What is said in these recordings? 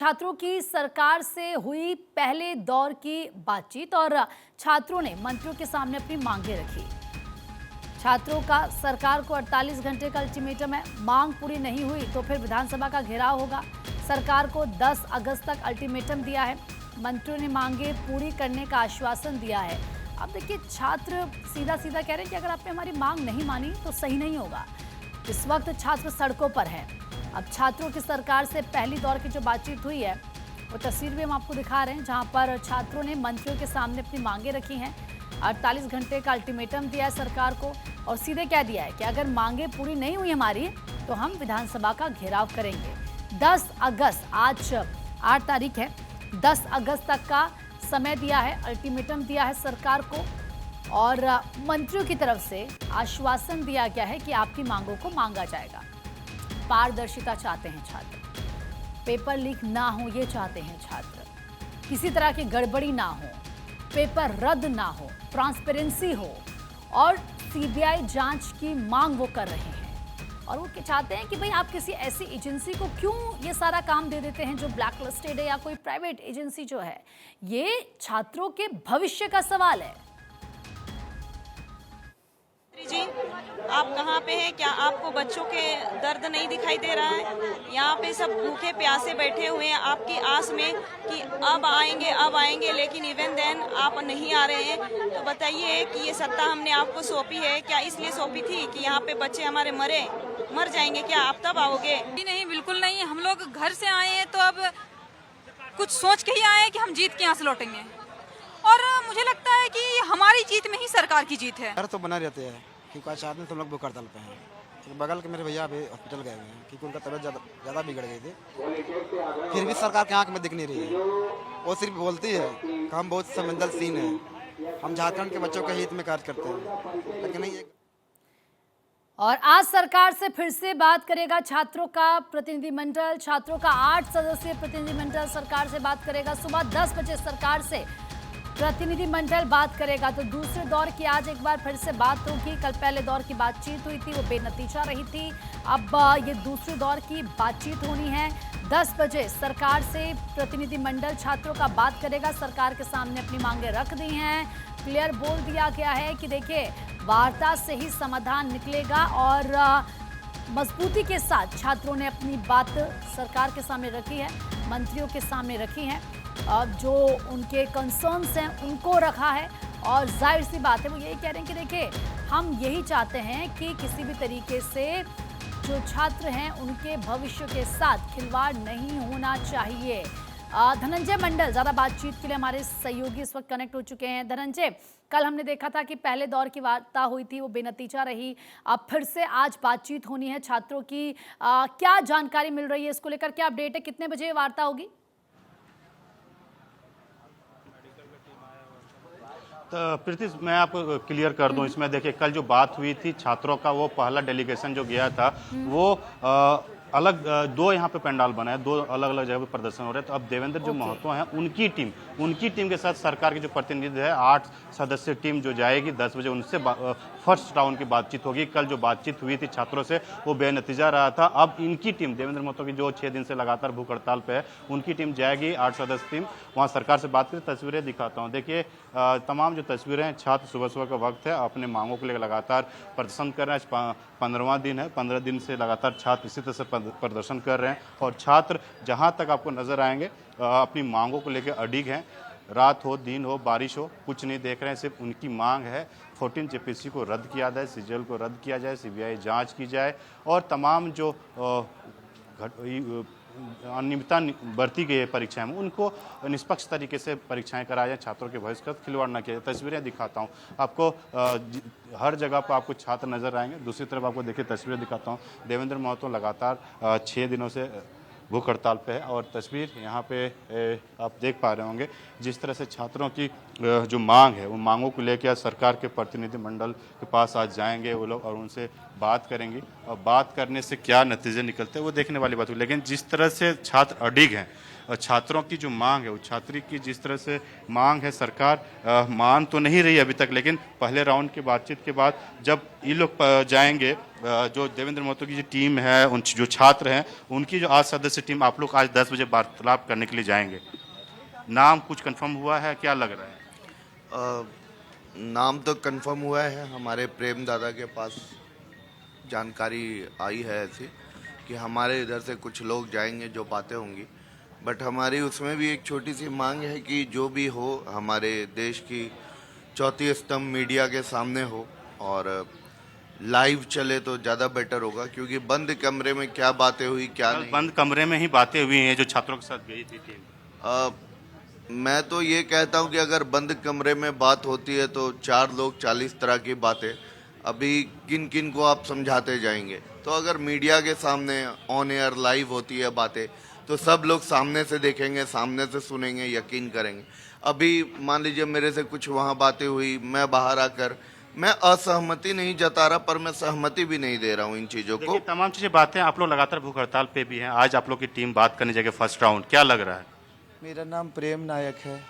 छात्रों की सरकार से हुई पहले दौर की बातचीत और छात्रों ने मंत्रियों के सामने अपनी मांगे रखी। छात्रों का सरकार को 48 घंटे का अल्टीमेटम है। मांग पूरी नहीं हुई तो फिर विधानसभा का घेराव होगा। सरकार को 10 अगस्त तक अल्टीमेटम दिया है। मंत्रियों ने मांगे पूरी करने का आश्वासन दिया है। अब देखिए, छात्र सीधा सीधा कह रहे हैं कि अगर आपने हमारी मांग नहीं मानी तो सही नहीं होगा। इस वक्त छात्र सड़कों पर हैं। अब छात्रों की सरकार से पहली दौर की जो बातचीत हुई है वो तस्वीर भी हम आपको दिखा रहे हैं, जहां पर छात्रों ने मंत्रियों के सामने अपनी मांगे रखी हैं। 48 घंटे का अल्टीमेटम दिया है सरकार को और सीधे कह दिया है कि अगर मांगे पूरी नहीं हुई हमारी तो हम विधानसभा का घेराव करेंगे। 10 अगस्त, आज 8 तारीख है, 10 अगस्त तक का समय दिया है, अल्टीमेटम दिया है सरकार को और मंत्रियों की तरफ से आश्वासन दिया गया है कि आपकी मांगों को मांगा जाएगा। पारदर्शिता चाहते हैं छात्र, पेपर लीक ना हो ये चाहते हैं छात्र, किसी तरह की गड़बड़ी ना हो, पेपर रद्द ना हो, ट्रांसपेरेंसी हो और सीबीआई जांच की मांग वो कर रहे हैं। और वो चाहते हैं कि भाई आप किसी ऐसी एजेंसी को क्यों ये सारा काम दे देते हैं जो ब्लैक लिस्टेड है या कोई प्राइवेट एजेंसी जो है। ये छात्रों के भविष्य का सवाल है। जी, आप कहाँ पे हैं? क्या आपको बच्चों के दर्द नहीं दिखाई दे रहा है? यहाँ पे सब भूखे प्यासे बैठे हुए हैं आपकी आस में कि अब आएंगे, लेकिन इवन देन आप नहीं आ रहे हैं। तो बताइए कि ये सत्ता हमने आपको सौंपी है, क्या इसलिए सौंपी थी कि यहाँ पे बच्चे हमारे मर जाएंगे? क्या आप तब आओगे? नहीं, बिल्कुल नहीं। हम लोग घर से आए हैं तो अब कुछ सोच के ही आए हैं कि हम जीत के यहाँ से लौटेंगे और मुझे लगता है कि हमारी जीत में ही सरकार की जीत है। डर तो बना रहते हैं क्योंकि आज आदमी तो लोग भूख हड़ताल पे हैं। तो बगल के मेरे भैया अभी हॉस्पिटल गए हुए हैं क्योंकि उनका तबीयत ज़्यादा बिगड़ गई थी। फिर भी सरकार की आंख में दिख नहीं रही है। वो सिर्फ बोलती है कि हम बहुत संवेदनशील हैं, हम झारखंड के बच्चों के हित में कार्य करते हैं, लेकिन नहीं। और आज सरकार से फिर से बात करेगा छात्रों का प्रतिनिधिमंडल। छात्रों का 8 सदस्यीय प्रतिनिधिमंडल सरकार से बात करेगा। सुबह 10 बजे सरकार से प्रतिनिधिमंडल बात करेगा। तो दूसरे दौर की आज एक बार फिर से बात होगी। कल पहले दौर की बातचीत हुई थी, वो बेनतीजा रही थी। अब ये दूसरे दौर की बातचीत होनी है। 10 बजे सरकार से प्रतिनिधिमंडल छात्रों का बात करेगा। सरकार के सामने अपनी मांगे रख दी हैं। क्लियर बोल दिया गया है कि देखिए, वार्ता से ही समाधान निकलेगा और मजबूती के साथ छात्रों ने अपनी बात सरकार के सामने रखी है, मंत्रियों के सामने रखी है। जो उनके कंसर्न्स हैं उनको रखा है और जाहिर सी बात है वो यही कह रहे हैं कि देखिए, हम यही चाहते हैं कि किसी भी तरीके से जो छात्र हैं उनके भविष्य के साथ खिलवाड़ नहीं होना चाहिए। धनंजय मंडल ज़्यादा बातचीत के लिए हमारे सहयोगी इस वक्त कनेक्ट हो चुके हैं। धनंजय, कल हमने देखा था कि पहले दौर की वार्ता हुई थी, वो बेनतीजा रही। अब फिर से आज बातचीत होनी है छात्रों की। क्या जानकारी मिल रही है इसको लेकर, क्या अपडेट है, कितने बजे वार्ता होगी? तो प्रीति, मैं आपको क्लियर कर दूं इसमें। देखिए, कल जो बात हुई थी छात्रों का, वो पहला डेलीगेशन जो गया था वो अलग दो यहाँ पे पंडाल बना है, दो अलग अलग जगह पे प्रदर्शन हो रहे हैं। तो अब देवेंद्र जो महतो हैं उनकी टीम के साथ सरकार के जो प्रतिनिधि है 8 सदस्यीय टीम जो जाएगी 10 बजे, उनसे फर्स्ट राउंड की बातचीत होगी। कल जो बातचीत हुई थी छात्रों से वो बेनतीजा रहा था। अब इनकी टीम, देवेंद्र महतो की जो 6 दिन से लगातार भूख हड़ताल पे है, उनकी टीम जाएगी, 8 सदस्य टीम वहाँ सरकार से बात करें। तस्वीरें दिखाता हूँ, देखिए तमाम जो तस्वीरें हैं, छात्र सुबह का वक्त है, अपने मांगों को लेकर लगातार प्रदर्शन कर रहे हैं। 15वां दिन है, 15 दिन से लगातार छात्र इसी तरह से प्रदर्शन कर रहे हैं और छात्र जहां तक आपको नजर आएंगे अपनी मांगों को लेकर अडिग हैं। रात हो, दिन हो, बारिश हो, कुछ नहीं देख रहे हैं। सिर्फ उनकी मांग है 14 जेपीसी को रद्द किया जाए, सीजीएल को रद्द किया जाए, सीबीआई जांच की जाए और तमाम जो अनियमितता बरती गई है परीक्षाएं में, उनको निष्पक्ष तरीके से परीक्षाएं कराई जाए, छात्रों के भविष्य का खिलवाड़ न किया जाए। तस्वीरें दिखाता हूं आपको, हर जगह पर आपको छात्र नजर आएंगे। दूसरी तरफ आपको देखिए तस्वीरें दिखाता हूं, देवेंद्र महतो लगातार 6 दिनों से भूख हड़ताल पे है और तस्वीर यहाँ पे आप देख पा रहे होंगे जिस तरह से छात्रों की जो मांग है, उन मांगों को लेकर सरकार के प्रतिनिधिमंडल के पास आज जाएंगे वो लोग और उनसे बात करेंगे और बात करने से क्या नतीजे निकलते हैं वो देखने वाली बात होगी। लेकिन जिस तरह से छात्र अडिग हैं और छात्रों की जो मांग है, वो छात्री की जिस तरह से मांग है, सरकार मान तो नहीं रही अभी तक, लेकिन पहले राउंड की बातचीत के बाद जब ये लोग जाएंगे, जो देवेंद्र महतो की जो टीम है, उन जो छात्र हैं, उनकी जो आज सदस्य टीम, आप लोग आज 10 बजे वार्तालाप करने के लिए जाएंगे, नाम कुछ कंफर्म हुआ है, क्या लग रहा है? नाम तो कंफर्म हुआ है, हमारे प्रेम दादा के पास जानकारी आई है ऐसी कि हमारे इधर से कुछ लोग जाएंगे, जो बातें होंगी। बट हमारी उसमें भी एक छोटी सी मांग है कि जो भी हो हमारे देश की चौथी स्तंभ मीडिया के सामने हो और लाइव चले तो ज़्यादा बेटर होगा, क्योंकि बंद कमरे में क्या बातें हुई क्या नहीं। बंद कमरे में ही बातें हुई हैं जो छात्रों के साथ गई थी टीम। मैं तो ये कहता हूँ कि अगर बंद कमरे में बात होती है तो 4 लोग 40 तरह की बातें, अभी किन किन को आप समझाते जाएंगे। तो अगर मीडिया के सामने ऑन एयर लाइव होती है बातें तो सब लोग सामने से देखेंगे, सामने से सुनेंगे, यकीन करेंगे। अभी मान लीजिए मेरे से कुछ वहाँ बातें हुई, मैं बाहर आकर मैं असहमति नहीं जता रहा, पर मैं सहमति भी नहीं दे रहा हूँ इन चीज़ों को। तमाम चीज़ें बातें, आप लोग लगातार भूख हड़ताल पे भी हैं, आज आप लोग की टीम बात करने जाएगी फर्स्ट राउंड, क्या लग रहा है? मेरा नाम प्रेम नायक है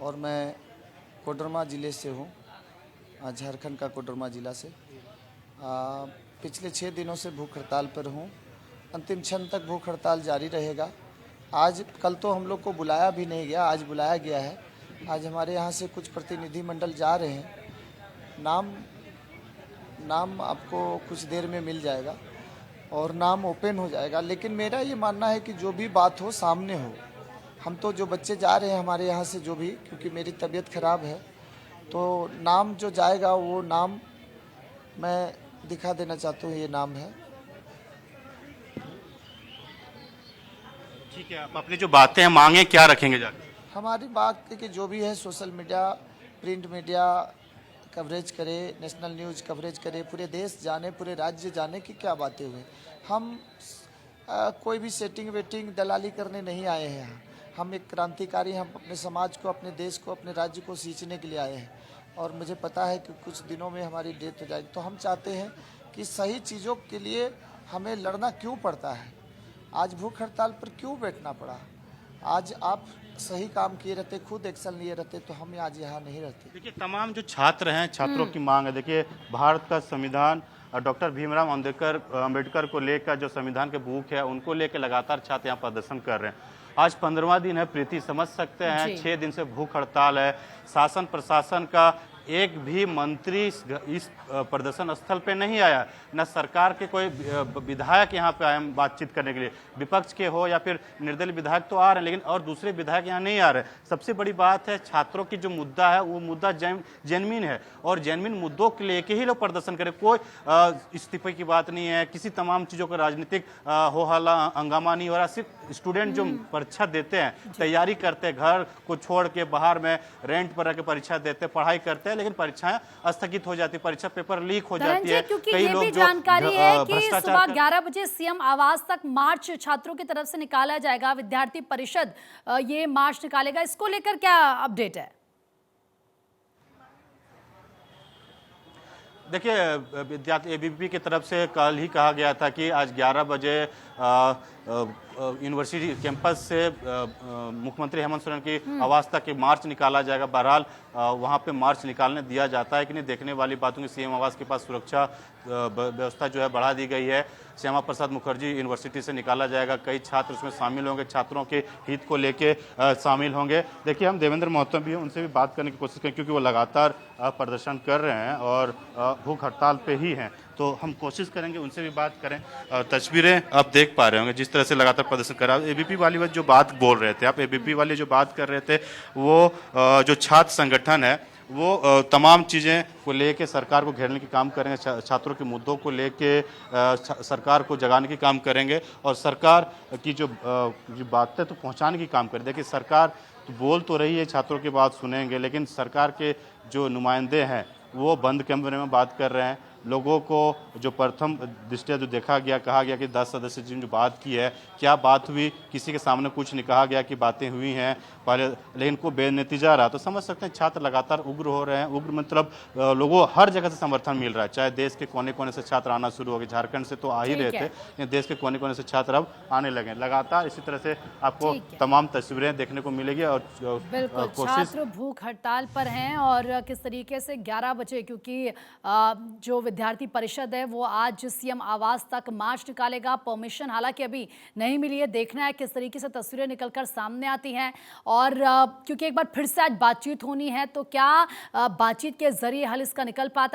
और मैं कोडरमा ज़िले से हूँ, झारखंड का कोडरमा ज़िला से। पिछले 6 दिनों से भूख हड़ताल पर हूँ, अंतिम क्षण तक भूख हड़ताल जारी रहेगा। आज कल तो हम लोग को बुलाया भी नहीं गया, आज बुलाया गया है। आज हमारे यहाँ से कुछ प्रतिनिधि मंडल जा रहे हैं, नाम आपको कुछ देर में मिल जाएगा और नाम ओपन हो जाएगा। लेकिन मेरा ये मानना है कि जो भी बात हो सामने हो। हम तो जो बच्चे जा रहे हैं हमारे यहाँ से, जो भी, क्योंकि मेरी तबीयत ख़राब है, तो नाम जो जाएगा वो नाम मैं दिखा देना चाहता हूँ, ये नाम है। ठीक है, आप अपनी जो बातें हैं, मांगे क्या रखेंगे जाके? हमारी बात है कि जो भी है social media, print media coverage करे, नेशनल न्यूज़ कवरेज करे, पूरे देश जाने, पूरे राज्य जाने की क्या बातें हुई। हम कोई भी सेटिंग वेटिंग दलाली करने नहीं आए हैं यहाँ। हम एक क्रांतिकारी, हम अपने समाज को, अपने देश को, अपने राज्य को सींचने के लिए आए हैं और मुझे पता है कि कुछ दिनों में हमारी डेथ हो जाएगी। तो हम चाहते हैं कि सही चीज़ों के लिए हमें लड़ना क्यों पड़ता है, आज भूख हड़ताल पर क्यों बैठना पड़ा। आज आप सही काम किए रहते, खुद एक्शन लिए रहते, तो हम आज यहाँ नहीं रहते। देखिए, तमाम जो छात्र हैं, छात्रों की मांग है। देखिए, भारत का संविधान डॉक्टर भीमराव अंबेडकर को लेकर जो संविधान के बुक है, उनको लेकर लगातार छात्र यहाँ प्रदर्शन कर रहे हैं। आज 15वां दिन है, प्रीति समझ सकते हैं, 6 दिन से भूख हड़ताल है। शासन प्रशासन का एक भी मंत्री इस प्रदर्शन स्थल पे नहीं आया, न सरकार के कोई विधायक यहाँ पे आए बातचीत करने के लिए। विपक्ष के हो या फिर निर्दलीय विधायक तो आ रहे हैं, लेकिन और दूसरे विधायक यहाँ नहीं आ रहे। सबसे बड़ी बात है, छात्रों की जो मुद्दा है वो मुद्दा जेन्युइन है और जेन्युइन मुद्दों के लेके ही लोग प्रदर्शन करें। कोई इस्तीफे की बात नहीं है, किसी तमाम चीज़ों का राजनीतिक हो हल्ला हंगामा नहीं हो रहा। सिर्फ स्टूडेंट जो परीक्षा देते हैं, तैयारी करते हैं, घर को छोड़ के बाहर में रेंट पर रह के परीक्षा देते हैं, पढ़ाई करते हैं, लेकिन परीक्षाएं स्थगित हो जाती है, परीक्षा पेपर लीक हो जाती है। क्योंकि ये भी जानकारी है कि सुबह 11 बजे सीएम आवास तक मार्च छात्रों की तरफ से निकाला जाएगा। विद्यार्थी परिषद ये मार्च निकालेगा, इसको लेकर क्या अपडेट है? देखिए, विद्यार्थी एबीवीपी की तरफ से कल ही कहा गया था कि आज 11 बजे यूनिवर्सिटी कैंपस से मुख्यमंत्री हेमंत सोरेन की आवास तक के मार्च निकाला जाएगा। बहरहाल वहां पे मार्च निकालने दिया जाता है कि नहीं, देखने वाली बातों की सीएम आवास के पास सुरक्षा व्यवस्था जो है बढ़ा दी गई है। श्यामा प्रसाद मुखर्जी यूनिवर्सिटी से निकाला जाएगा, कई छात्र उसमें शामिल होंगे, छात्रों के हित को लेके शामिल होंगे। देखिए, हम देवेंद्र महतो भी उनसे भी बात करने की कोशिश करें, क्योंकि वो लगातार प्रदर्शन कर रहे हैं और भूख हड़ताल पे ही हैं, तो हम कोशिश करेंगे उनसे भी बात करें। तस्वीरें आप देख पा रहे होंगे जिस तरह से लगातार प्रदर्शन कर रहा है। एबीपी वाली जो बात बोल रहे थे आप, एबीपी वाले जो बात कर रहे थे, वो जो छात्र संगठन है वो तमाम चीज़ें को लेके सरकार को घेरने की काम करेंगे, छात्रों के मुद्दों को लेके सरकार को जगाने की काम करेंगे और सरकार की जो बातें तो पहुंचाने की काम करें। देखिए, सरकार तो बोल तो रही है, छात्रों की बात सुनेंगे, लेकिन सरकार के जो नुमाइंदे हैं वो बंद कमरे में बात कर रहे हैं। लोगों को जो प्रथम दृष्टया जो देखा गया, कहा गया कि 10 सदस्य जिन जो बात की है, क्या बात हुई, किसी के सामने कुछ नहीं कहा गया कि बातें हुई हैं पहले, लेकिन को बेनतीजा रहा। तो समझ सकते हैं छात्र लगातार उग्र हो रहे हैं। उग्र मतलब लोगों हर जगह से समर्थन मिल रहा है, चाहे देश के कोने कोने से छात्र आना शुरू हो गए। झारखंड से तो आ ही रहे थे, लेकिन देश के कोने कोने से छात्र अब आने लगे। लगातार इसी तरह से आपको तमाम तस्वीरें देखने को मिलेगी। और बिल्कुल छात्र भूख हड़ताल पर हैं और किस तरीके से 11 बजे, क्योंकि जो विद्यार्थी परिषद है वो आज सीएम आवास तक मार्च निकालेगा। परमिशन हालांकि अभी नहीं मिली है, देखना है किस तरीके से तस्वीरें निकलकर सामने आती हैं। और क्योंकि एक बार फिर से आज बातचीत होनी है, तो क्या बातचीत के जरिए हल इसका निकल पाता